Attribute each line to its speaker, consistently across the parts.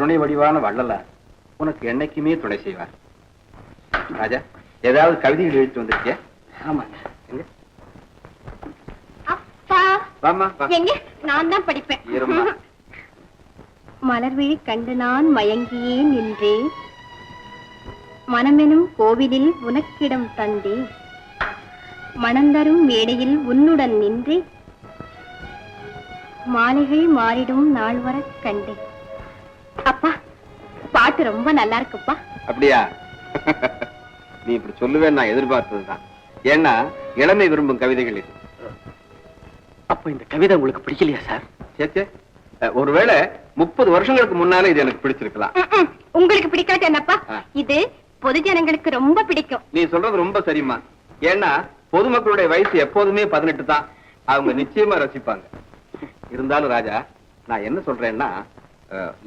Speaker 1: கருணை வடிவான வள்ளலார் உனக்கு என்னைக்குமே துணை செய்வார். ராஜா, ஏதாவது கவிதைகள் எழுத்து வந்திருக்கிய?
Speaker 2: ஆமாங்க.
Speaker 3: எங்க நான் தான் படிப்பேன். மலர்விழி கண்டு நான் மயங்கியே நின்றேன், மனமெனும் கோவிலில் உனக்கிடம் தந்தே, மணந்தரும் மேடையில் உன்னுடன் நின்றே, மாலைகள் மாறிடும் நாள் வர கண்டேன். அப்பா, பாட்டு ரொம்ப நல்லா இருக்குப்பா.
Speaker 1: அப்படியா? நீ இப்படி சொல்லுவேன் நான் எதிர்பார்த்ததுதான். ஏன்னா இளமை விரும்பும் கவிதைகள் இது.
Speaker 2: அப்ப இந்த கவிதை உங்களுக்கு பிடிக்கலையா சார்?
Speaker 1: சேச்சே, ஒருவேளை 30 வருஷங்களுக்கு முன்னாலே இது எனக்கு பிடிச்சிருக்கலாம்.
Speaker 3: உங்களுக்கு பிடிக்காது என்னப்பா, இது பொது ஜனங்களுக்கு ரொம்ப பிடிக்கும்.
Speaker 1: நீ சொல்றது ரொம்ப சரிம்மா. ஏன்னா பொதுமக்களுடைய வயசு எப்போதுமே 18 தான். அவங்க நிச்சயமா ரசிப்பாங்க. இருந்தாலும் ராஜா, நான் என்ன சொல்றேன்னா,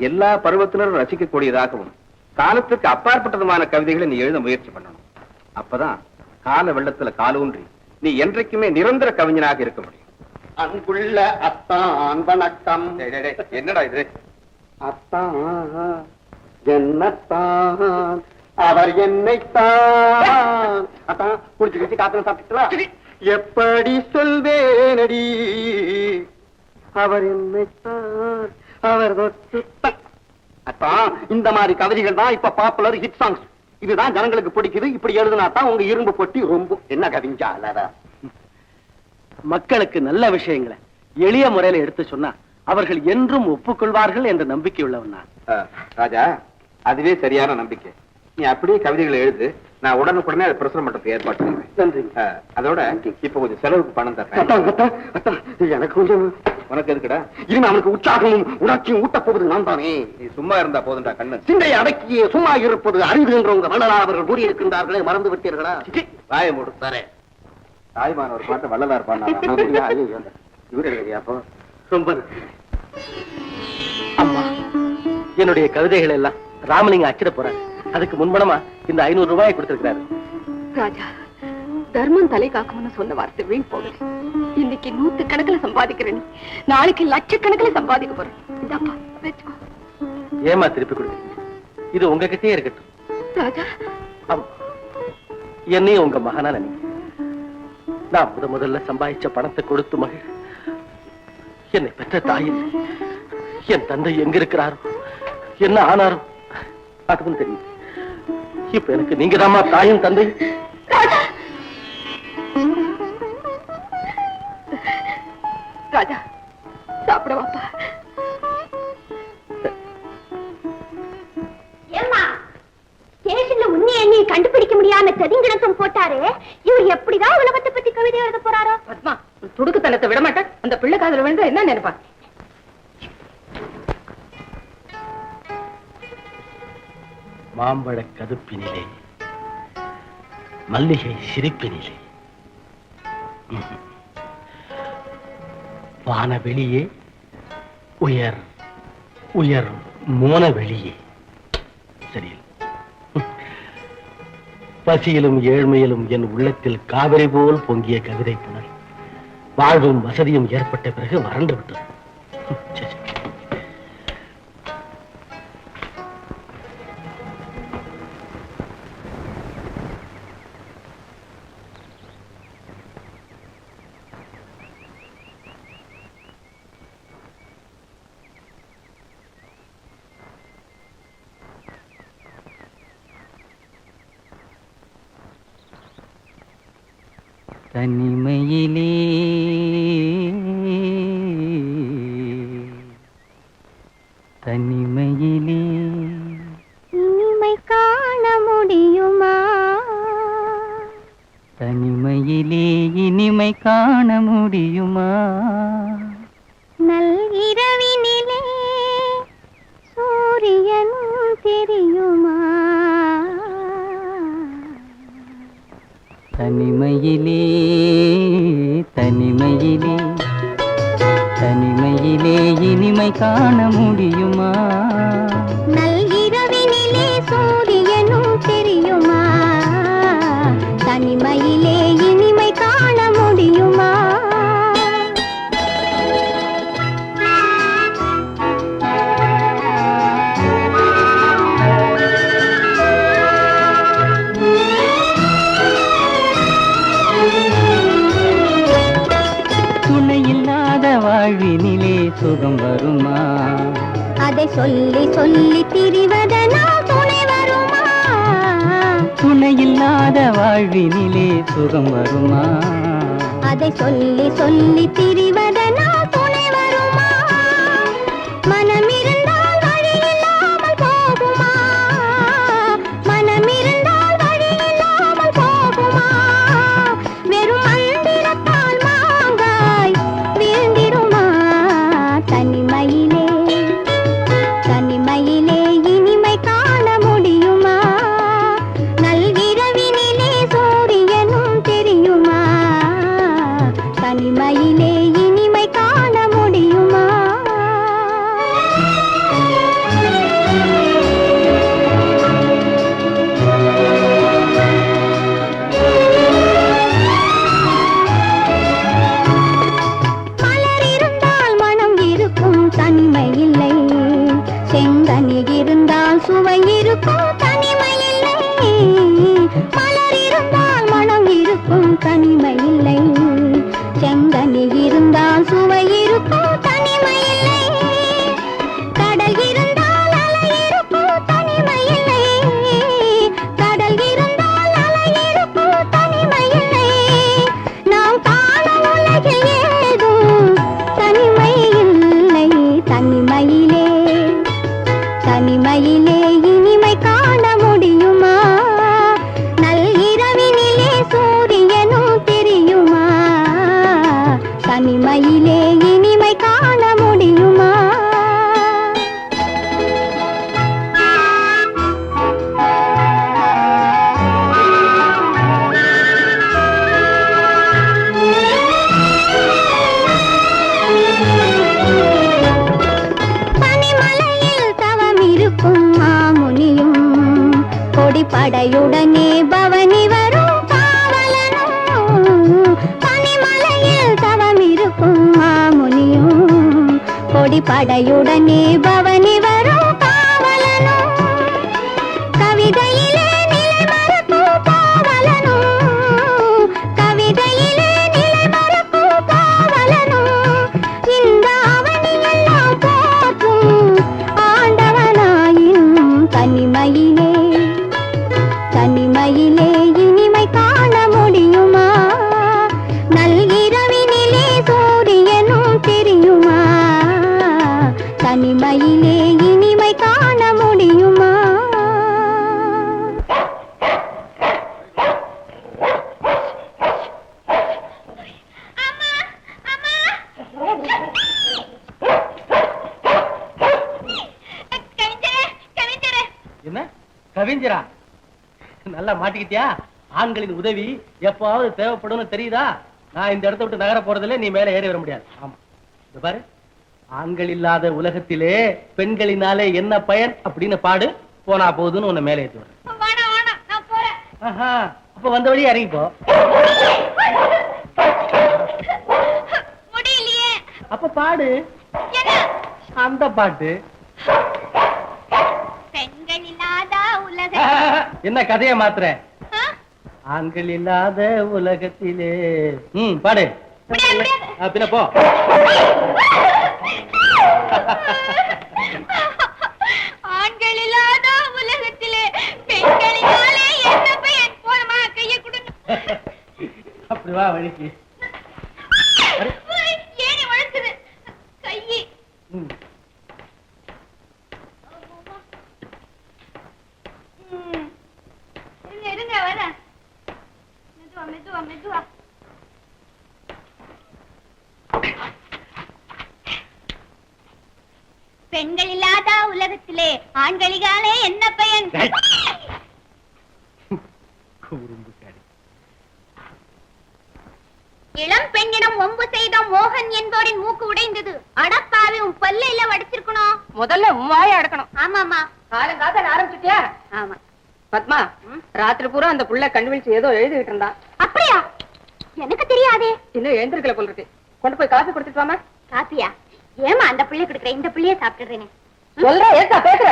Speaker 1: எல்லா பருவத்தினரும் ரசிக்கக்கூடியதாகவும் காலத்துக்கு அப்பாற்பட்டதுமான கவிதைகளை நீ எழுத முயற்சி பண்ணணும். அப்பதான் கால வெள்ளத்துல காலூன்றி நீ என்றைக்குமே நிரந்தர கவிஞனாக இருக்க முடியும்.
Speaker 2: அன்புள்ள அத்தான் வணக்கம்.
Speaker 1: என்னடா இது?
Speaker 2: அத்தான் என்னத்தான் அவர் என்னைத்தான். அத்தான் குடிச்சு குடிச்சு காத்துல சாப்பிட்டுலாம் எப்படி சொல்வேனடி, அவர் என்னைத்தான் அவர் அத்தான். இந்த மாதிரி கவிதைகள் தான் இப்ப பாப்புலர் ஹிட் சாங்ஸ். இதுதான் ஜனங்களுக்கு பிடிக்குது. இப்படி எழுதுனா தான் உங்க இரும்பு பொட்டி ரொம்ப. என்ன கவிஞா? மக்களுக்கு நல்ல விஷயங்களை எளிய முறையில எடுத்து சொன்னா அவர்கள் என்றும் ஒப்புக்கொள்வார்கள் என்ற நம்பிக்கை உள்ளவன் நான்.
Speaker 1: ராஜா, அதுவே சரியான நம்பிக்கை. நீ அப்படியே கவிதைகளை எழுது. நான் உடனுக்குடனே அதை பிரசுரம் பண்றதுக்கு ஏற்பாடு செய்வேன். அதோட இப்ப கொஞ்சம் செலவுக்கு பணம் தரேன்.
Speaker 2: எனக்கு கொஞ்சம்.
Speaker 1: உனக்கு எதுக்குடா?
Speaker 2: இனிமே அவனுக்கு உற்சாகமும் உணர்ச்சியும் ஊட்டப் போவது நான் தானே.
Speaker 1: நீ சும்மா இருந்தா போதுண்டா கண்ணன்.
Speaker 2: சிந்தை அடக்கியே சும்மா இருப்பது அறிவு என்று உங்க வள்ளலார் அவர்கள் கூறியிருக்கின்றார்களே, மறந்து விட்டீர்களா?
Speaker 1: வாய மூடு. தாய்மான ஒரு பாட்டு வள்ளலார் பாடினாரா? இவரு எழுதியாப்போ?
Speaker 2: ரொம்ப அம்மா, என்னுடைய கவிதைகள் எல்லாம் ராமலிங்க அச்சிட போறாரு. அதுக்கு முன்பணமா இந்த 500 ரூபாயை கொடுத்திருக்கிறாரு.
Speaker 3: ராஜா, தர்மம் தலை காக்கும்னு சொன்ன வார்த்தை வீண் போகல. இன்னைக்கு 100 கணக்கில் சம்பாதிக்கிறேன், நாளைக்கு லட்சக்கணக்கில் சம்பாதிக்க போறேன். இதாப்பா வெச்சுக்கோ.
Speaker 2: ஏமா திருப்பி கொடுக்குறீங்க? இது உங்ககிட்டயே இருக்கட்டும்.
Speaker 3: ராஜா,
Speaker 2: என்னையும் உங்க மகனா நினைக்க. நான் முதல்ல சம்பாதிச்ச பணத்தை கொடுத்து மகிழ். என்னை பெற்ற தாயில் என் தந்தை எங்க இருக்கிறாரோ, என்ன ஆனாரோ அதுவும் தெரியும். இப்ப எனக்கு நீங்க தாமா தாயும் தந்தை.
Speaker 3: ராஜா, சாப்பிடவாப்பா. ஏம்மா, ஸ்டேஷன்ல உன்னை என்னை கண்டுபிடிக்க முடியாம தெதிங்கிடத்தும் போட்டாரு. இவர் எப்படிதான் உலகத்தை பத்தி கவிதை எழுத போறாரோ? பத்மா, துடுக்குத்தனத்தை விட மாட்டேன். அந்த பிள்ளை காதல விழுந்தா என்ன நினைப்பா?
Speaker 2: மாம்பழ கதுப்பினிலே, மல்லிகை சிரிப்பினிலே, வானவெளியே, உயர் உயர் மோனவெளியே. சரியில் பசியிலும் ஏழ்மையிலும் என் உள்ளத்தில் காவிரி போல் பொங்கிய கவிதை புனல் வாழ்வும் வசதியும் ஏற்பட்ட பிறகு வறண்டு விட்டது. தனிமையிலே தனிமையிலே
Speaker 3: இனிமை காண முடியுமா?
Speaker 2: தனிமையிலே இனிமை காண முடியுமா?
Speaker 3: நல்கிரவினிலே சூரியனும் தெரியுமா?
Speaker 2: தனிமையிலே தனிமையிலே தனிமையிலே இனிமை காண முடியுமா?
Speaker 3: நல்கிரவினிலே சூரியனும் தெரியுமா? தனிமையிலே இனிமை காண முடியுமா? சொல்லி சொல்லி திரிவதனால் துணை வருமா?
Speaker 4: துணையில்லாத வாழ்வினிலே சுகம் வருமா?
Speaker 3: அதை சொல்லி சொல்லி திரிவதனால் துணை வருமா? மனம் இருந்தால் வழி இல்லாமல் போகுமா? மனம் இருந்தால் வழி இல்லாமல் போகுமா? வெறும் மந்திரத்தால் மாங்காய் வீழ்ந்திடுமா? தனிமையிலே தனிமையிலே இனிமை காண முடியுமா? நல்கிரவினிலே சூரியனும் தெரியுமா? தனிமையிலே இனிமை காண முடியுமா? மலர் இருந்தால் மனம் இருக்கும் தனிமை இல்லை. செங்கனி இருந்தால் சுவை இருக்கும் தனிமை இல்லை. மலர் இருந்தால் மனம் இருக்கும் தனிமை இல்லை. செங்கனி இருந்தால் சுவை இருக்கும் தனிமை இல்லை. கடல் இருந்தால் அலை இருக்கும் தனிமை இல்லை. கடல் இருந்தால் அலை இருக்கும் தனிமை இல்லை. நாம் காணும் உலகில் ஏதும் தனிமை இல்லை. தனிமையிலே தனிமையிலே இனிமை காண முடியுமா? நல்இரவினிலே சூரியனும் தெரியுமா? தனிமையிலே இனிமை காண முடியுமா? பனிமலையில் தவம் இருக்கும் மாமுனியும் கொடிப்படையுடனே பவனி வரும் காவலனும். பனிமலையில் தவம் இருக்கும் மாமுனியும் கொடிப்படையுடனே பவனி வரும் காவலனும். கவிதையிலே நிலை மறக்கும் காவலனும். கவிதையிலே நிலை மறக்கும் காவலனும். இந்த அவனியெல்லாம் போற்றும் ஆண்டவனாயினும் தனிமையிலே தனிமையிலே இனிமை காண முடியுமா? நல்இரவினிலே சூரியனும் தெரியுமா? தனிமையிலே இனிமை காண முடியுமா?
Speaker 4: என்ன கவிஞரா? நல்லா மாட்டிக்கிட்டியா? ஆண்களின் உதவி எப்பாவது தேவைப்படும் தெரியுதா? நான் இந்த இடத்தை விட்டு நகர போறதில்ல, நீ மேல ஏறி வர முடியாது. ஆமா, இந்த பாரு, ஆண்கள் இல்லாத உலகத்திலே பெண்களினாலே என்ன பயன் அப்படின்னு பாடு. போனா போகுதுன்னு உன்னை மேலே ஏற்றி வரேன். அப்ப வந்த வழியே இறங்கி போ. அப்ப பாடு அந்த பாட்டு.
Speaker 3: பெண்கள் இல்லாத உலக
Speaker 4: என்ன கதையை மாத்துறேன்? ஆண்கள் இல்லாத உலகத்திலே பாடு. பின்ன போ.
Speaker 3: ஆண்கள் இல்லாத உலகத்திலே பெண்களினாலே என்ன பயன்? போதுமா, கையை கொடுங்க.
Speaker 4: அப்படி வா வழிக்கு.
Speaker 3: ஏனி வழுக்குது கையை. இருங்க வர. மெதுவா மெதுவா மெதுவா. பெண்கள் இல்லாத உலகத்திலே ஆண்களினாலே என்ன பயன்? இளம் பெண்ணிடம் ஒம்பு செய்த மோகன் என்பவரின் மூக்கு உடைந்தது. அடப்பாவி, உன் பல்ல வடிச்சிருக்கணும்.
Speaker 5: முதல்ல வாயை அடக்கணும்.
Speaker 3: ஆமாமா,
Speaker 5: காலங்காத்தால ஆரம்பிச்சுட்டியா?
Speaker 3: ஆமா.
Speaker 5: பத்மா, ராத்திரி பூரா அந்த புள்ள கண்டுபிடிச்சு ஏதோ எழுதிட்டு இருந்தான்.
Speaker 3: அப்படியா? எனக்கு தெரியாதே.
Speaker 5: இன்னும் எழுந்திருக்கல போல இருக்கு. கொண்டு போய் காசு கொடுத்துட்டு வாமா.
Speaker 3: காப்பியா? ஏமா அந்த பிள்ளை கொடுக்குற, இந்த பிள்ளைய சாப்பிட்டுறேனே.
Speaker 5: சொல்ற ஏசா பேசுற?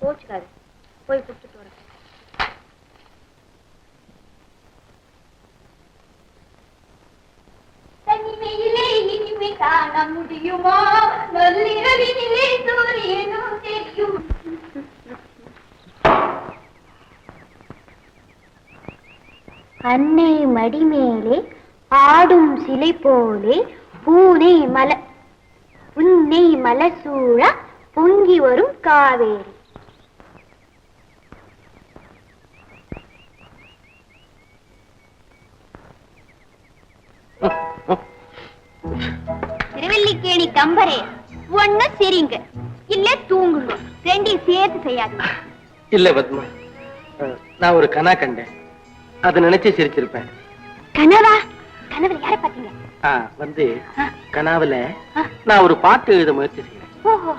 Speaker 3: போச்சுக்காது, போய் கொடுத்துட்டு வரேன். தனிமையிலே இனிமை காண முடியுமா? நள்ளிரவினிலே சூரியனும் தெரியும். அன்னை மடிமேலே ஆடும் சிலை போலே பூனை உன்னை மலசூழ பொங்கி வரும் காவேரி. திருவல்லிக்கேணி கம்பரே, ஒண்ணு சரிங்க இல்ல தூங்குங்க, ரெண்டையும் சேர்த்து செய்யாது.
Speaker 4: இல்ல பத்மா, நான் ஒரு கனா கண்டேன், அதை நினைச்சு சிரிச்சிருப்பேன்.
Speaker 3: கனவா? கனவுல யார பாத்தீங்க?
Speaker 4: வந்து கனாவுல நான் ஒரு பாட்டு எழுத முயற்சி செய்யறேன்.
Speaker 3: ஓஹோ.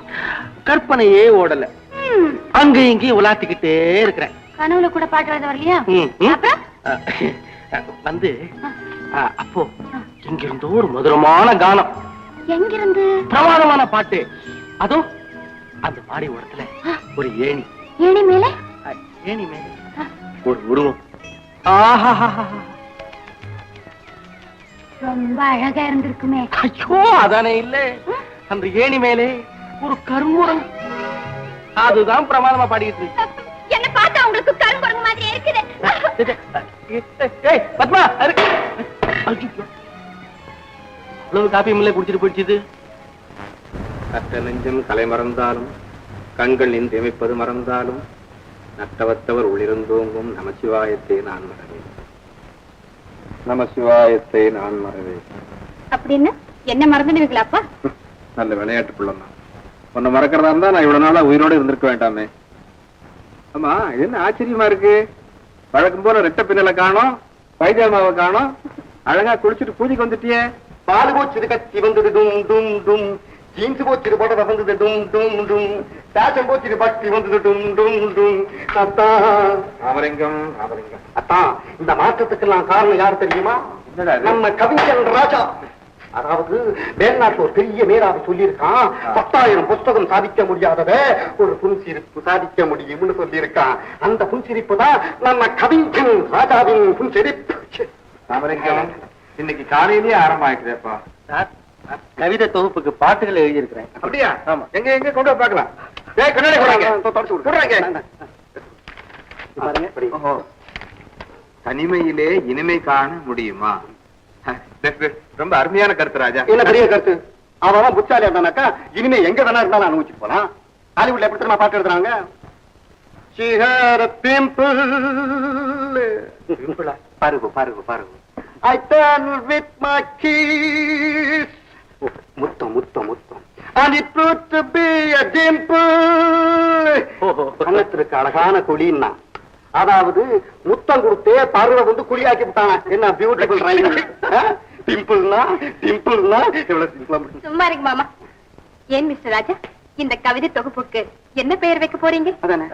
Speaker 4: கற்பனையே ஓடல, அங்க இங்கேயும் உலாத்திக்கிட்டே இருக்கிறேன்.
Speaker 3: கனவுல கூட பாட்டு எழுத வரலையா? அப்புறம்
Speaker 4: வந்து அப்போ இங்க இருந்தோ ஒரு மதுரமான கானம்.
Speaker 3: எங்கிருந்து?
Speaker 4: பிரமாதமான பாட்டு. அதோ அந்த மாடி ஓரத்துல ஒரு ஏணி,
Speaker 3: ஏணி மேல
Speaker 4: ஒரு உருவம். ஆஹா,
Speaker 3: ரொம்ப அழகா இருந்திருக்குமே.
Speaker 4: ஐயோ அதானே இல்ல, அந்த ஏணி மேலே ஒரு கருங்குரங்கு. அதுதான் பிரமாதமா பாடிட்டு இருக்கு.
Speaker 3: என்ன பார்த்தா உங்களுக்கு கருங்குரங்கு மாதிரி இருக்குது.
Speaker 4: பத்மா, அவ்வளவு காப்பி மில்ல குடிச்சிட்டு போயிடுச்சு.
Speaker 1: கற்ற நெஞ்சம் கலை மறந்தாலும் கண்கள் நின்று எமைப்பது மறந்தாலும் நட்டவத்தவர் உள்ளிருந்தோங்கும் நமசிவாயத்தை நான் மறவேன். நமசிவாயத்தை நான் மறவேன்.
Speaker 3: அப்படின்னு என்ன மறந்துடுவீங்களாப்பா?
Speaker 1: நல்ல விளையாட்டு பிள்ளைதான். உன்னை மறக்கிறதா இருந்தா நான் இவ்வளவு நாளா உயிரோட இருந்திருக்க வேண்டாமே. ஆமா, என்ன ஆச்சரியமா இருக்கு, வழக்கம் போல ரெட்ட பின்னல காணோம், பைஜாமாவை காணோம், அழகா குளிச்சுட்டு பூஜைக்கு வந்துட்டியே.
Speaker 2: பால் போச்சு கத்தி வந்தது டும் டும் டும், ஜீன்ஸ் போச்சு போட வந்தது டும் டும் டும், பேஷன் போச்சு பட்டி வந்தது டும் டும் டும். அத்தா
Speaker 1: ராமலிங்கம், ராமலிங்கம்.
Speaker 2: அத்தா, இந்த மாற்றத்துக்கெல்லாம் காரணம் யார் தெரியுமா?
Speaker 1: என்னடா இது?
Speaker 2: நம்ம கவிஞன் ராஜா. அதாவது மேல்நாட்டு ஒரு பெரிய மேலாவை சொல்லியிருக்கான், 10,000 புஸ்தகம் சாதிக்க முடியாதத ஒரு புன்சிரிப்பு சாதிக்க முடியும்னு சொல்லியிருக்கான். அந்த புன்சிரிப்பு தான் நம்ம கவிஞன் ராஜாவின் புன்சிரிப்பு.
Speaker 1: ராமலிங்கம், இன்னைக்கு காலையிலேயே ஆரம்பமாயிட்டுதேப்பா.
Speaker 4: கவிதை தொகுப்புக்கு பாட்டுகள் எழுதியிருக்கிறேன்.
Speaker 1: அப்படியா?
Speaker 4: ஆமா.
Speaker 1: எங்க எங்க கொண்டு போய் பார்க்கலாம். ஏய், கண்ணாடி போடுறாங்க. ஓஹோ. தனிமையிலே இனிமை காண முடியுமா? ரொம்ப அருமையான கருத்து ராஜா.
Speaker 2: என்ன பெரிய கருத்து? அவன் புத்தாலி இருந்தானாக்கா இனிமே எங்க வேணா இருந்தாலும் அனுபவிச்சுட்டு போலாம். ஹாலிவுட்ல எப்படி தெரியுமா பாட்டு எழுதுறாங்க? பாருங்க பாருங்க பாருங்க. I turn with my kiss. முத்தம் முத்தம் முத்தம். And it proved to be a dimple. கண்ணத்திற்கு அழகான குழின்னா, அதாவது முத்தம் கொடுத்தே பருவ வந்து குழியாக்கி விட்டாங்க. என்ன பியூட்டிஃபுல் ரைமிங். டிம்பிள்னா டிம்பிள்னா எவ்வளவு சிம்பிளா.
Speaker 3: சும்மா இருக்கு மாமா. ஏன் மிஸ்டர் ராஜா, இந்த கவிதை தொகுப்புக்கு என்ன பெயர் வைக்க போறீங்க?
Speaker 2: அதானே.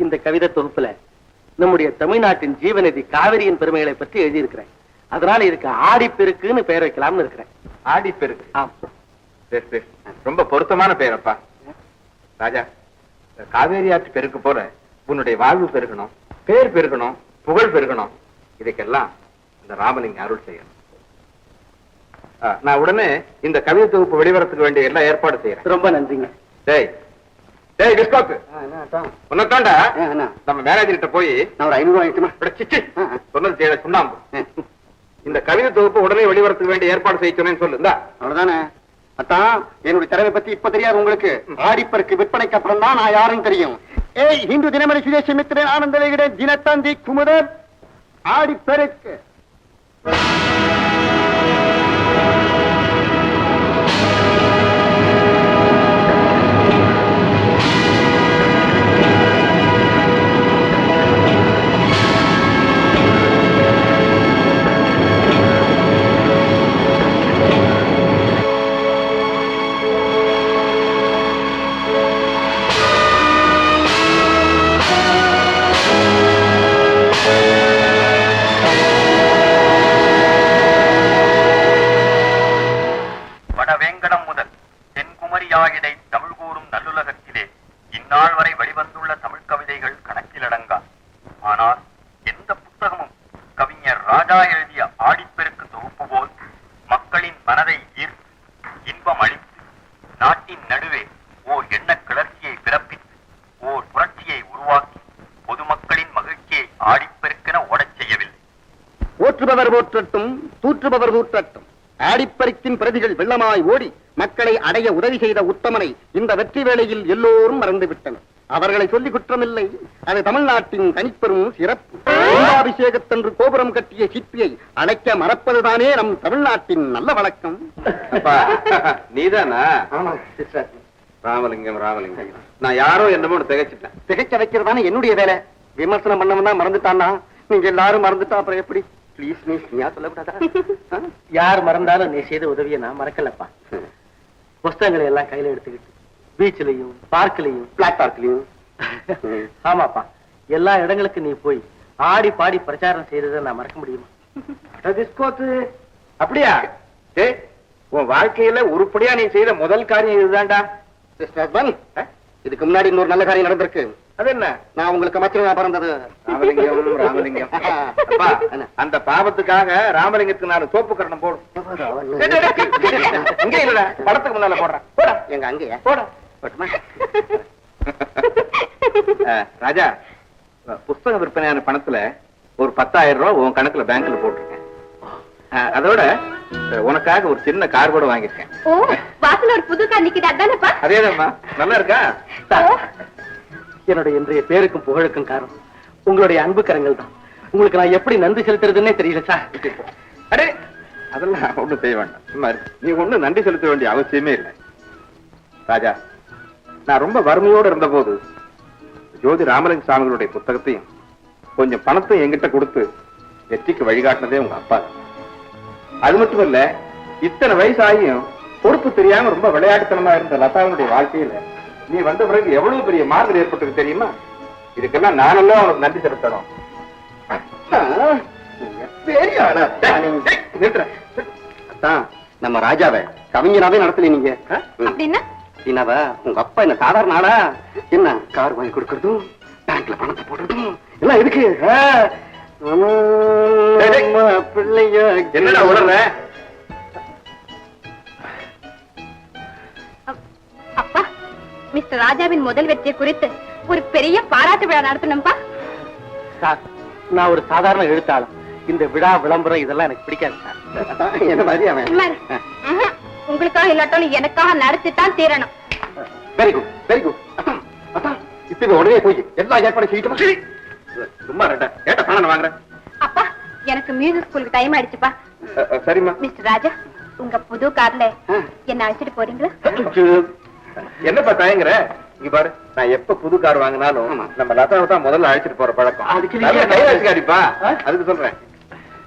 Speaker 4: இந்த கவிதை தொகுப்புல நம்முடைய தமிழ்நாட்டின் ஜீவநதி காவிரியின் பெருமைகளை பற்றி எழுதியிருக்கிறேன். அதனால இதுக்கு ஆடிப்பெருக்குன்னு பெயர் வைக்கலாம்னு இருக்கிறேன்.
Speaker 1: ஆடிப்பெருக்கு. ரொம்ப பொருத்தமான பெயரப்பா ராஜா. காவேரி ஆற்று பெருக்கு போல உன்னுடைய வாழ்வு பெருகணும், பேர் பெருகணும், புகழ் பெருகணும். இதுக்கெல்லாம் இந்த ராமலிங்க அருள் செய்யணும். நான் உடனே இந்த கவிதை தொகுப்பு வெளிவரத்துக்கு வேண்டிய எல்லா ஏற்பாடு செய்யறேன்.
Speaker 4: ரொம்ப நன்றிங்க.
Speaker 1: டேய் டேய் டிஸ்கோக்கு, உன்னதாண்டா நம்ம மேனேஜர் கிட்ட போய்
Speaker 2: நான் ஒரு 500 வாங்கிட்டுமா?
Speaker 1: சொன்னது செய்யல சுண்ணாம்பு. இந்த கவிதை தொகுப்பு உடனே வெளிவரத்துக்கு வேண்டிய ஏற்பாடு செய்ய சொன்னேன்னு சொல்லு.
Speaker 2: அவ்வளவுதானே. அத்தான், என்னுடைய திறமை பத்தி இப்ப தெரியாது உங்களுக்கு. ஆடிப்பருக்கு விற்பனைக்கு அப்புறம் தான் நான் யாரும் தெரியும். ஏய், இந்து தினமணி சுதேச மித்திரன் ஆனந்த விகடன் தினத்தந்தி குமுதம் ஆடிப்பெருக்கு.
Speaker 6: வடவேங்கடம் முதல் தென்குமரியாயிடை தமிழ் கூறும் நல்லுலகத்திலே இந்நாள் வரை வெளிவந்துள்ள தமிழ் கவிதைகள் கணக்கிலடங்கா. ஆனால் எந்த புத்தகமும் கவிஞர் ராஜா எழுதிய ஆடிப்பெருக்கு தொகுப்பு போல் மக்களின் மனதை ஈர்த்து இன்பம் அளித்து நாட்டின் நடுவே ஓர் எண்ண கிளர்ச்சியை பிறப்பித்து ஓர் புரட்சியை உருவாக்கி பொதுமக்களின் மகிழ்ச்சியை ஆடிப்பெருக்கென ஓடச் செய்யவில்லை.
Speaker 2: வெல்பவர் போற்றட்டும், தூற்றுபவர் தூற்றட்டும். ஆடிப்பறித்தின் பிரதிகள் வெள்ளமாய் ஓடி மக்களை அடைய உதவி செய்த உத்தமனை இந்த வெற்றி வேளையில் எல்லோரும் மறந்துவிட்டனர். அவர்களை சொல்லி குற்றமில்லை, அது தமிழ்நாட்டின் தனிப்பெரும் சிறப்பு. கும்பாபிஷேகத்தன்று கோபுரம் கட்டிய சிற்பியை அழைக்க மறப்பதுதானே நம் தமிழ்நாட்டின் நல்ல வழக்கம்.
Speaker 1: நீதானா?
Speaker 2: ஆமா சிஸ்டர்.
Speaker 1: ராமலிங்கம் ராமலிங்கம், நான் யாரோ என்னமோ திகைச்சிட்டேன்.
Speaker 2: திகைச்ச வைக்கிறதானே என்னுடைய வேலை. விமர்சனம் பண்ணவன் தான் மறந்துட்டான்னா நீங்க எல்லாரும் மறந்துட்டா அப்புறம் எப்படி? ப்ளீஸ் நீ சொல்லக்கூடாதா?
Speaker 4: யார் மறந்தாலும் நீ செய்த உதவியை நான் மறக்கலப்பா. புஸ்தகங்களை எல்லாம் கையில எடுத்துக்கிட்டு பீச்லயும் பார்க்லயும்
Speaker 2: பிளாக் பார்க்லயும்.
Speaker 4: ஆமாப்பா, எல்லா இடங்களுக்கு நீ போய் ஆடி பாடி பிரச்சாரம் செய்ததை நான் மறக்க முடியுமா?
Speaker 1: அப்படியா? உன் வாழ்க்கையில உருப்படியா நீ செய்த முதல் காரியம் இதுதான்டா.
Speaker 2: இதுக்கு முன்னாடி இன்னொரு நல்ல காரியம் நடந்திருக்கு.
Speaker 1: அது என்ன?
Speaker 2: நான் உங்களுக்கு மச்சனா பிறந்தது.
Speaker 1: ராமலிங்கம் ராமலிங்கம், அப்பா, அந்த பாவத்துக்காக ராமலிங்கத்துக்கு நான் சோப்பு கரணம் போடும். இங்க இல்லடா, படத்துக்கு முன்னால போடுறேன். போடா.
Speaker 2: எங்க அங்கேயா?
Speaker 1: போடா. ராஜா, புஸ்தக விற்பனையான பணத்துல ஒரு 10,000 ரூபாய் உன் கணக்குல பேங்க்ல போட்டிருக்கேன். அதோட உனக்காக ஒரு சின்ன கார் கூட வாங்கியிருக்கேன்.
Speaker 3: ஓ, வாசல்ல ஒரு புது கார் நிக்குது, அதானப்பா?
Speaker 1: அதேதான்மா. நல்லா இருக்கா?
Speaker 4: என்னுடைய இன்றைய பேருக்கும் புகழுக்கும் காரணம் உங்களுடைய அன்பு கரங்கள் தான். உங்களுக்கு நான் எப்படி நன்றி செலுத்துறதுன்னே தெரியல சார்.
Speaker 1: அடே, அதெல்லாம் ஒண்ணும் செய்ய வேண்டாம். சும்மா இரு. நீ ஒண்ணும் நன்றி செலுத்த வேண்டிய அவசியமே இல்லை. ராஜா, நான் ரொம்ப வறுமையோடு இருந்த போது ஜோதி ராமலிங்க சாமிகளுடைய புத்தகத்தையும் கொஞ்சம் பணத்தையும் என்கிட்ட கொடுத்து வெற்றிக்கு வழிகாட்டினதே உங்க அப்பா. அது மட்டும் இல்ல, இத்தனை வயசாகியும் பொறுப்பு தெரியாம ரொம்ப விளையாட்டுத்தனமா இருந்த லதாவினுடைய வாழ்க்கையில நீ வந்த பிறகு எவ்வளவு பெரிய மாறுதல் ஏற்பட்டது தெரியுமா? இதுக்கெல்லாம் நானெல்லாம் உனக்கு நன்றி செலுத்தணும்.
Speaker 2: பெரிய ஆளா நம்ம ராஜாவை கவிஞனாவே நடத்தல நீங்க.
Speaker 3: அப்படின்னா
Speaker 2: என்னவா உங்க அப்பா என்ன சாதாரண ஆளா? என்ன கார் வாங்கி கொடுக்கறதும் பேங்க்ல பணத்தை போடுறதும் எல்லாம் இருக்கு. பிள்ளைய
Speaker 1: என்னடா உடனே?
Speaker 3: அப்பா, மிஸ்டர் ராஜாவின் முதல் வெற்றியை குறித்து ஒரு பெரிய பாராட்டு விழா நடத்தணும்பா.
Speaker 4: சார், நான் ஒரு சாதாரண எழுத்தாளர். இந்த விழா விளம்பரம் இதெல்லாம் எனக்கு பிடிக்காது சார்.
Speaker 2: என்ன மாதிரி அவன்?
Speaker 3: உங்களுக்காக இல்லாட்டாலும் எனக்காக நடத்தித்தான் தீரணும்.
Speaker 2: Very good very good. இப்ப உடனே போய் எல்லா ஏற்பாடு செய்யிட்டு
Speaker 1: சும்மா ரெட்டா ஏட்ட பணம் வாங்குறேன்.
Speaker 3: அப்பா, எனக்கு மியூசிக் ஸ்கூலுக்கு டைம் ஆயிடுச்சுப்பா.
Speaker 1: சரிம்மா.
Speaker 3: மிஸ்டர் ராஜா, உங்க புது கார்ல என்ன அழைச்சிட்டு போறீங்களா?
Speaker 1: என்னப்பா தயங்குற? இங்க பாரு, நான் எப்ப புது கார் வாங்கினாலும் நம்ம லதாவை தான் முதல்ல அழைச்சிட்டு போற பழக்கம். கையாச்சுக்காடிப்பா, அதுக்கு சொல்றேன்.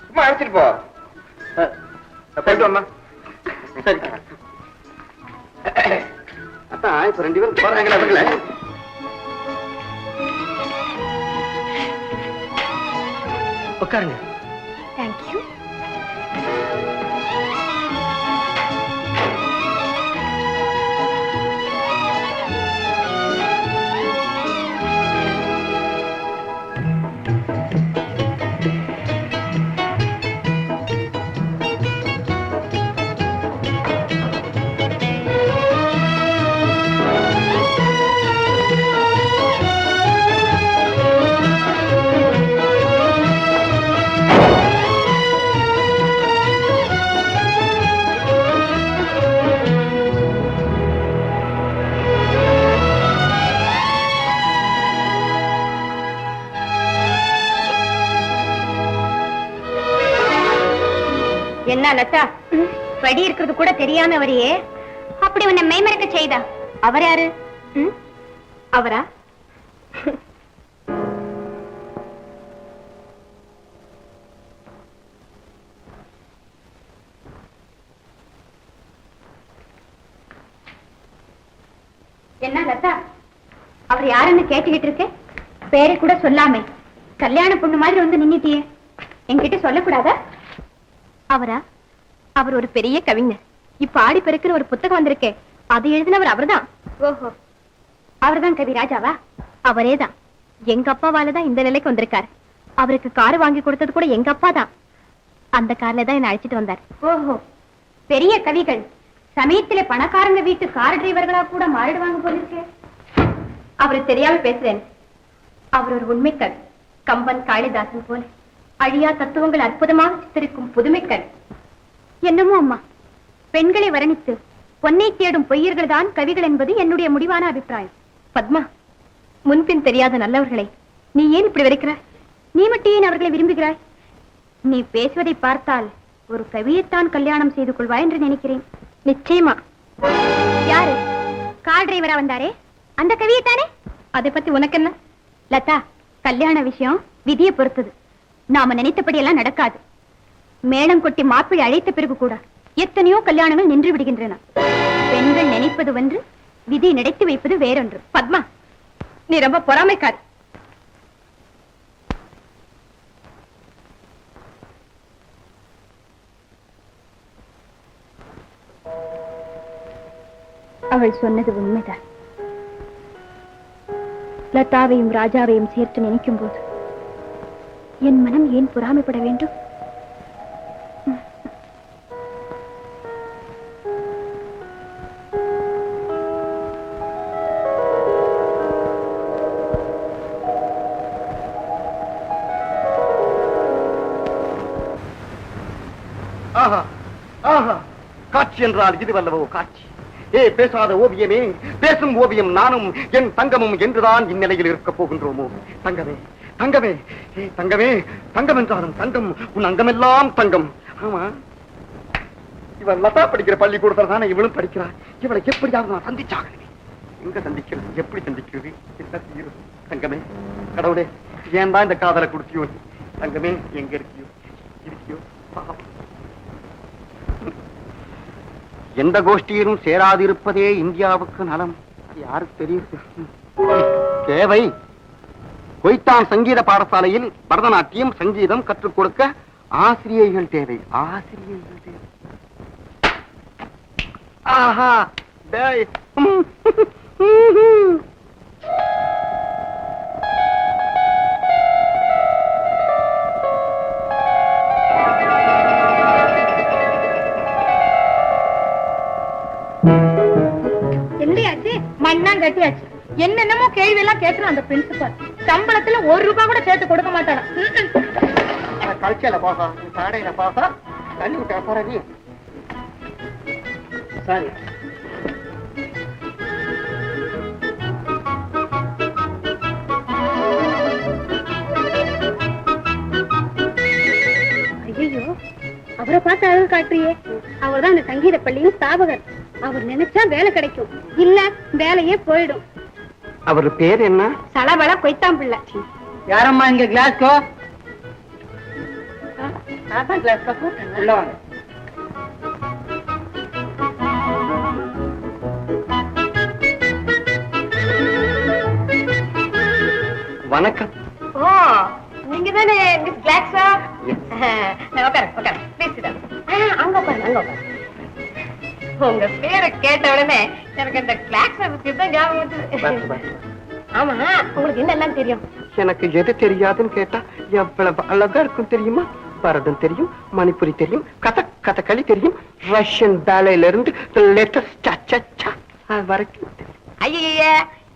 Speaker 1: சும்மா அழைச்சிட்டு போ. போயிட்டு வாம்மா.
Speaker 4: சரி.
Speaker 2: அதான் இப்ப 2 பேரும் போறாங்களா?
Speaker 4: உட்காருங்க.
Speaker 3: தேங்க்யூ. என்ன லதா, படி இருக்கிறது கூட தெரியாம வரையே அப்படி உன்னை மெய்மறக்க செய்தா? அவர் யாரு? அவரா? என்ன லதா, அவர் யாருன்னு கேட்டுக்கிட்டு இருக்க? பேரை கூட சொல்லாமே கல்யாண பொண்ணு மாதிரி வந்து நின்னுட்டியே, என்கிட்ட சொல்லக்கூடாதா? அவரா? அவர் ஒரு பெரிய கவிஞர். இப்ப ஆடி பெருக்கிற ஒரு புத்தகம் வந்திருக்கே, அது எழுதினவர் அவர்தான். ஓஹோ, அவர்தான் கவி ராஜாவா? அவரேதான். எங்க அப்பாவாலதான் இந்த நிலைக்கு வந்திருக்காரு. அவருக்கு கார் வாங்கி கொடுத்தது கூட எங்க அப்பா தான். அந்த கார்ல தான் என்ன அழைச்சிட்டு வந்தார். ஓஹோ, பெரிய கவிகள் சமயத்திலே பணக்காரங்க வீட்டு கார் டிரைவர்களா கூட மாறிடுவாங்க போல இருக்கே. அவருக்கு தெரியாம பேசுறேன். அவர் ஒரு உண்மை கவி, கம்பன் காளிதாசன் போல. அழியா தத்துவங்கள் அற்புதமாக சித்தரிக்கும் புதுமைக்கண். என்னமோ அம்மா, பெண்களை வர்ணித்து பொன்னை தேடும் பொய்யர்கள் தான் கவிகள் என்பது என்னுடைய முடிவான அபிப்பிராயம். பத்மா, முன்பின் தெரியாத நல்லவர்களை நீ ஏன் இப்படி வெறுக்கிறாய்? நீ மட்டும் ஏன் அவர்களை விரும்புகிறாய்? நீ பேசுவதை பார்த்தால் ஒரு கவியைத்தான் கல்யாணம் செய்து கொள்வாய் என்று நினைக்கிறேன். நிச்சயமா. யாரு? கார் டிரைவரா வந்தாரே, அந்த கவியைத்தானே? அதை பத்தி உனக்கு என்ன? லதா, கல்யாண விஷயம் விதியை பொறுத்தது. நாம நினைத்தபடி எல்லாம் நடக்காது. மேளம் கொட்டி மாப்பிள்ளை அழைத்த பிறகு கூட எத்தனையோ கல்யாணங்கள் நின்று விடுகின்றன. பெண்கள் நினைப்பது ஒன்று, விதி நடத்தி வைப்பது வேறொன்று. பத்மா, நீ ரொம்ப பொறாமைக்காரி. அவள் சொன்னது உண்மைதான். லதாவையும் ராஜாவையும் சேர்த்து நினைக்கும் போது என் மனம் ஏன் பொறாமைப்பட வேண்டும்?
Speaker 2: ஆஹா ஆஹா, காட்சி என்றால் இது வல்லவோ காட்சி. பேசாத ஓவியமே, பேசும் ஓவியம் நானும் என் தங்கமும் என்றுதான் இந்நிலையில் இருக்க போகின்றோமோ? தங்கமே தங்கமே, தங்கமே, தங்கம் என்றாலும் தங்கம், உன் அங்கமெல்லாம் தங்கம். ஆமா, இவன் லதா படிக்கிற பள்ளிக்கூடத்தில் தானே இவளும் படிக்கிறார். இவளை எப்படியாவது நான் சந்திச்சாக. எங்க சந்திக்கிறது, எப்படி சந்திக்கிறது, என்ன செய்யுது? தங்கமே, கடவுளே, ஏன் தான் இந்த காதலை கொடுத்தியோ? தங்கமே, எங்க இருக்கியோ இருக்கியோ? எந்த கோஷ்டியிலும் சேராதிருப்பதே இந்தியாவுக்கு நலம். அது யாருக்கு தெரியுது? தேவை கொய்தான் சங்கீத பாடசாலையில் பரதநாட்டியம், சங்கீதம் கற்றுக் கொடுக்க ஆசிரியர்கள் தேவை. ஆசிரியர்கள் தேவை. ஆஹா, டேய்.
Speaker 3: என்னடியாச்சு? மண்ணான் கட்டியாச்சு. என்னென்னமோ கேள்வி எல்லாம் கேட்கிறோம். அந்த பிரின்சிபல் சம்பளத்துல ₹1 கூட சேர்த்து கொடுக்க மாட்டானா?
Speaker 2: கல்ச்சல பாசா, சாடையில பாசா, தள்ளி விட்ட போற நீ. சரி,
Speaker 3: ஐயோ, அவரை பார்த்து அழகு காட்டுறியே. அவர்தான் அந்த சங்கீத பள்ளியின் ஸ்தாபகர். அவர் நினைச்சா வேலை கிடைக்கும், இல்ல வேலையே போயிடும்.
Speaker 2: அவர் பேர் என்ன?
Speaker 3: சலபல கொய்தான் பிள்ளை.
Speaker 5: யாரம்மா இங்க கிளாஸ்கோ?
Speaker 2: உள்ள வாங்க. வணக்கம்.
Speaker 3: ஓ, நீங்க தானே மிஸ் கிளாக்ஸா? உட்காரு உட்காரு, பேசிதான். அங்க உட்காரு, அங்க உட்காரு. உங்க பேரை கேட்ட உடனே எனக்கு இந்த கிளாக்ஸா பத்தி தான் ஞாபகம் வந்தது. ஆமா, உங்களுக்கு என்னெல்லாம் தெரியும்?
Speaker 2: எனக்கு எது தெரியாதுன்னு கேட்டா எவ்வளவு அழகா இருக்கும் தெரியுமா? பரதம் தெரியும், மணிப்புரி தெரியும், கதகளி தெரியும், ரஷ்யன் பேலையில இருந்து லேட்டஸ்ட் வரைக்கும்.
Speaker 3: ஐய,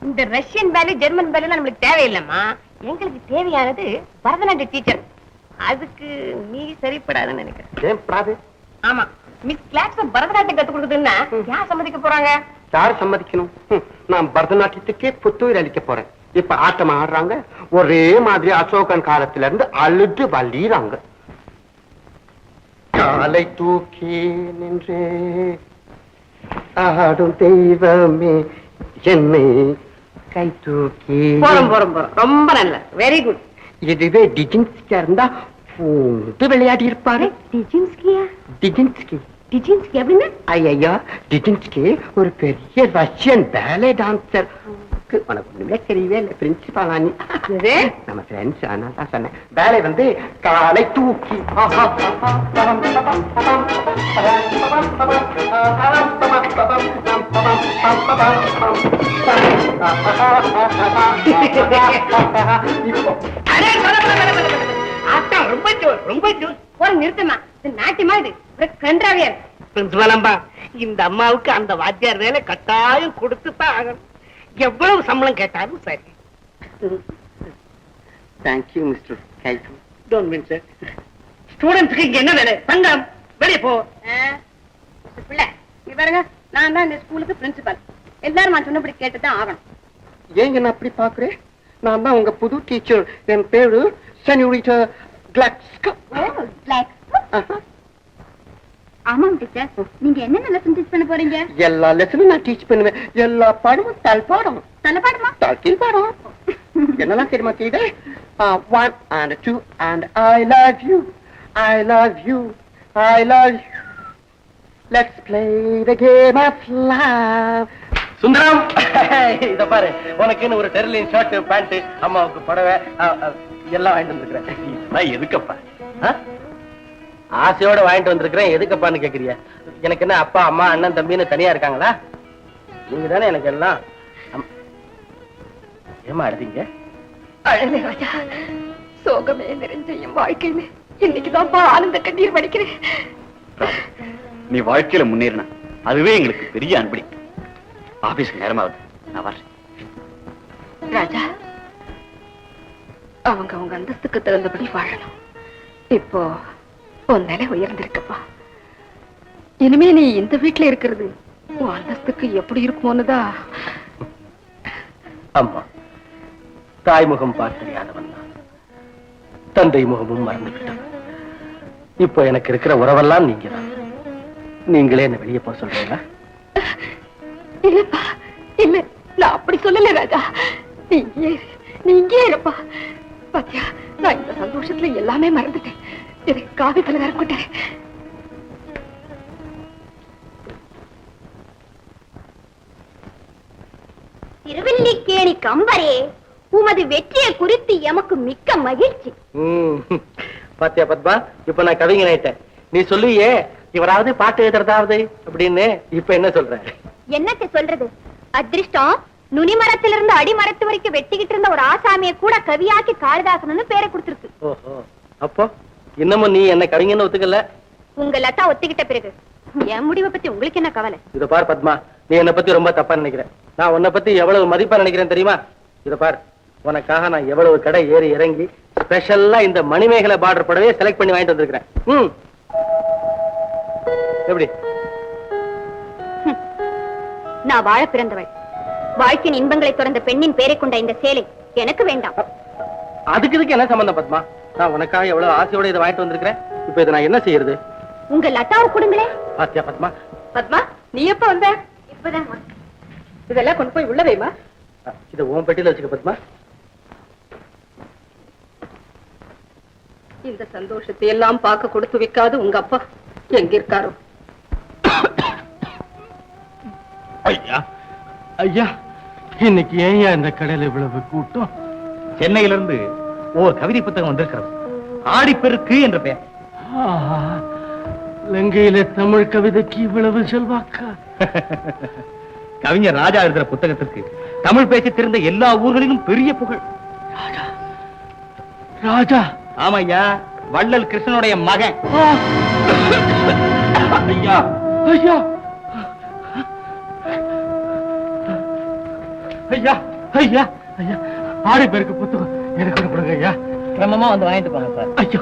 Speaker 3: இந்த ரஷ்யன் பேலே ஜெர்மன் பேலே நம்மளுக்கு தேவையில்லைம்மா. எங்களுக்கு தேவையானது பரதநாட்டிய டீச்சர். அதுக்கு நீ சரிப்படாதுன்னு நினைக்கிறேன்.
Speaker 2: ஏன் பிராது?
Speaker 3: ஆமா, மிஸ் கிளாக்ஸ் பரதநாட்டியம் கத்துக் கொடுக்குதுன்னா யார் சம்மதிக்க போறாங்க?
Speaker 2: யார் சம்மதிக்கணும்? நான் பரதநாட்டியத்துக்கே புத்துயிர் அளிக்க போறேன். இப்ப ஆட்டம் ஆடுறாங்க, ஒரே மாதிரி அசோகன் காலத்துல இருந்து அழுது வள்ளிறாங்க. காலை தூக்கி நின்றே ஆடும் தெய்வமே என்னை கை தூக்கி.
Speaker 5: போறோம் ரொம்ப நல்ல, வெரி குட்.
Speaker 2: இதுவே டிஜின்ஸ்கியா இருந்தா பூந்து விளையாடி இருப்பாரு.
Speaker 3: டிஜின்ஸ்கியா?
Speaker 2: டிஜின்ஸ்கி.
Speaker 3: டிஜின்ஸ்கி அப்படின்னா?
Speaker 2: ஐயா, டிஜின்ஸ்கி ஒரு பெரிய ரஷ்யன் பேலே டான்சர். உனக்கு ஒண்ணுமே தெரியவே இல்லை. பிரின்சிபால் ஆனி நம்ம ஃப்ரெண்ட்ஸ், ஆனால் தான் சொன்னேன். வேலை வந்து காலை தூக்கி.
Speaker 3: நிறுத்தமா, நாட்டியமா இது கன்றாவியர்.
Speaker 5: பிரின்சிபாலம்பா, இந்த அம்மாவுக்கு அந்த வாத்தியார் வேலை கட்டாயம் கொடுத்துதான் ஆகணும். எவ்வளவு சம்பளம் கேட்டாலும் சரி.
Speaker 2: தேங்க்யூ மிஸ்டர் கைது.
Speaker 5: Don't mean sir. ஸ்டூடெண்ட்ஸ்க்கு இங்க என்ன வேலை? தங்கம், வெளியே போ.
Speaker 3: பிள்ளை நீ பாருங்க, நான் தான் இந்த ஸ்கூலுக்கு பிரின்சிபல். எல்லாரும் நான் சொன்னபடி கேட்டுதான் ஆகணும்.
Speaker 2: ஏங்க நான் அப்படி பாக்குறேன்? நான் தான் உங்க புது டீச்சர். என் பேரு சென்யூரிட்டா கிளாக்ஸ்கா.
Speaker 3: ஆமாம் டீச்சர், நீங்க என்னென்ன லெசன் டீச் பண்ண போறீங்க?
Speaker 2: எல்லா லெசனும் நான் டீச் பண்ணுவேன். எல்லா பாடமும் தல்பாடம்,
Speaker 3: தலைப்பாடுமா?
Speaker 2: தல்கீழ் பாடம். என்னெல்லாம் தெரியுமா செய்யுது? 1 and 2 and I love you, I love you, I love you. Let's play the game of love.
Speaker 4: Sundaram, இத பாரு, உனக்குன்னு ஒரு டெர்லின் ஷர்ட், பேண்ட், அம்மாவுக்கு புடவை எல்லாம் வாங்கிட்டு வந்திருக்கிறேன். எதுக்கப்பா? ஆசையோட வாங்கிட்டு வந்திருக்கிறேன். எதுக்கப்பான்னு கேக்குறிய? எனக்கு என்ன அப்பா அம்மா அண்ணன் தம்பின்னு தனியா இருக்காங்களா? நீங்க தானே எனக்கு எல்லாம். ஏமா அழுதீங்க?
Speaker 3: அழகு ராஜா, சோகமே நிறைஞ்ச என் வாழ்க்கையில இன்னைக்குதான் ஆனந்த கண்ணீர் வடிக்கிறேன்.
Speaker 6: நீ வாழ்க்கையில முன்னேறினா அதுவே எங்களுக்கு பெரிய அன்படி. ஆபீஸ்க்கு நேரமாவது, நான் வர்றேன்.
Speaker 3: ராஜா, அவங்க அவங்க அந்தஸ்துக்கு தகுந்தபடி வாழணும். இப்போ உன் நிலை உயர்ந்திருக்கப்பா. இனிமே நீ இந்த வீட்டுல இருக்கிறது உன் அந்தஸ்துக்கு எப்படி இருக்குமோன்னுதான்.
Speaker 4: அம்மா, தாய்முகம் பார்த்து தெரியாதவன் தான். தந்தை முகமும் மறந்து விட்டது. இப்போ எனக்கு இருக்கிற உறவெல்லாம் நீங்க தான். நீங்களே என்ன வெளியே போக சொல்றீங்களா?
Speaker 3: இல்லப்பா, இல்ல, நான் அப்படி சொல்லல ராஜா. நீங்க இருப்பா. பாத்தியா, நான் இந்த சந்தோஷத்துல எல்லாமே மறந்துட்டேன். எனக்கு காவி தலை வேற கொட்டேன். திருவல்லிக்கேணி கம்பரே, உமது வெற்றியை குறித்து எமக்கு மிக்க மகிழ்ச்சி.
Speaker 4: பாத்தியா பத்மா, இப்ப நான் கவிஞன் ஆயிட்டேன். நீ சொல்லுவியே இவராவது பாட்டு எழுதுறதாவது அப்படின்னு, இப்ப என்ன சொல்ற?
Speaker 3: என்னத்தை சொல்றது? அதிர்ஷ்டம் நுனிமரத்திலிருந்து அடிமரத்து வரைக்கும் வெட்டிக்கிட்டு இருந்த ஒரு ஆசாமியை கூட கவியாக்கி காளிதாசனு பேரை கொடுத்திருக்கு.
Speaker 4: ஓஹோ, அப்போ இன்னமும் நீ என்ன கவிஞன்னு ஒத்துக்கல?
Speaker 3: உங்க லதா ஒத்துக்கிட்ட பிறகு என் முடிவை பத்தி உங்களுக்கு என்ன கவலை?
Speaker 4: இத பார் பத்மா, நீ என்ன பத்தி ரொம்ப தப்பா நினைக்கிற. நான் உன்னை பத்தி எவ்வளவு மதிப்பா நினைக்கிறேன் தெரியுமா? இத பார், உனக்காக நான் எவ்வளவு கடை ஏறி இறங்கி ஸ்பெஷலா இந்த மணிமேகலை பார்டர் படவே செலக்ட் பண்ணி வாங்கிட்டு வந்திருக்கிறேன். எப்படி?
Speaker 3: நான் வாழ பிறந்தவள். வாழ்க்கையின் இன்பங்களை தொடர்ந்த பெண்ணின் பேரை கொண்ட இந்த சேலை எனக்கு வேண்டாம்.
Speaker 4: அதுக்கு இதுக்கு என்ன சம்பந்தம் பத்மா? நான் உனக்காக எவ்வளவு ஆசையோட இதை வாங்கிட்டு வந்திருக்கிறேன். இப்ப இதை நான் என்ன செய்யறது?
Speaker 3: உங்க லதாவை கொடுங்களே.
Speaker 4: பாத்தியா பத்மா?
Speaker 3: பத்மா, நீ எப்ப வந்த? இப்பதான். இதெல்லாம் கொண்டு போய் உள்ள வைமா.
Speaker 4: இதை உன் பெட்டியில வச்சுக்க பத்மா.
Speaker 3: இந்த சந்தோஷத்தை எல்லாம் பார்க்க கொடுத்து வைக்காது உங்க அப்பா எங்க இருக்காரோ?
Speaker 4: ஐயா, ஐயா, இன்னைக்கு ஏன் இந்த கடையில இவ்வளவு கூட்டம்?
Speaker 6: சென்னையிலிருந்து ஒரு கவிதை புத்தகம் வந்திருக்கிறது. ஆடிப்பெருக்கு என்ற பெயர்.
Speaker 4: லங்கையில தமிழ் கவிதைக்கு இவ்வளவு செல்வாக்கா?
Speaker 6: கவிஞர் ராஜா எழுதுற புத்தகத்திற்கு தமிழ் பேச்சு தெரிந்த எல்லா ஊர்களிலும் பெரிய புகழ்.
Speaker 4: ராஜா, ராஜா?
Speaker 6: ஆமையா, வள்ளல் கிருஷ்ணனுடைய மகன்.
Speaker 4: ஐயா, ஐயா, ஐயா, ஐயா, ஐயா, ஆடிப்பெருக்கு புத்தகம் எனக்கு கொடுங்க ஐயா.
Speaker 5: கிரமமா வந்து வாங்கிட்டு போங்க சார்.
Speaker 4: ஐயோ,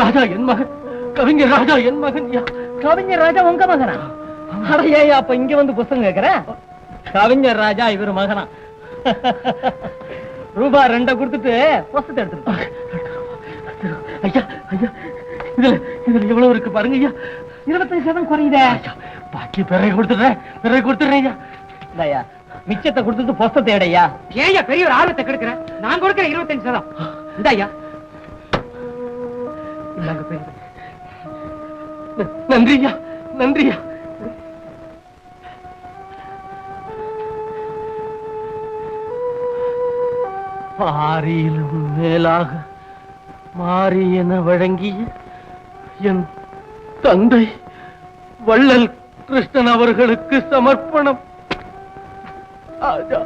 Speaker 4: ராஜா என் மகன், கவிஞர் ராஜா என் மகன்.
Speaker 5: கவிஞர் ராஜா உங்க மகனா? அடையா, அப்ப இங்க வந்து புத்தகம் கேக்குற? கவிஞர் ராஜா இவரு மகனா? ரூபாய் 2 கொடுத்துட்டு புத்தகத்தை எடுத்துட்டு.
Speaker 4: ஐயா, ஐயா, இதுல எவ்வளவு இருக்கு பாருங்க ஐயா.
Speaker 5: 25% குறையுதே.
Speaker 4: பாக்கி பிறகு கொடுத்துறேன்
Speaker 5: ஐயா. மிச்சத்தை கொடுத்துட்டு புத்தகத்தை எடையா? ஏயா பெரிய ஒரு ஆர்வத்தை கெடுக்கிற? நான் கொடுக்கிற 25%. இந்த ஐயா.
Speaker 4: நன்றியா, நன்றியா. பாரியிலும் மேலாக மாறி என வழங்கிய என் தந்தை வள்ளல் கிருஷ்ணன் அவர்களுக்கு சமர்ப்பணம். ராஜா,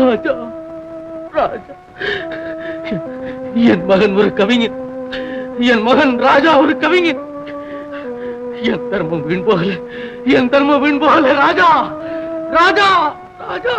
Speaker 4: ராஜா, ராஜா. என் மகன் ஒரு கவிஞன், என் மகன் ராஜா ஒரு கவிஞன். என் தர்மம் வீண் போகல, என் தர்மம் வீண் போகல. ராஜா, ராஜா, ராஜா.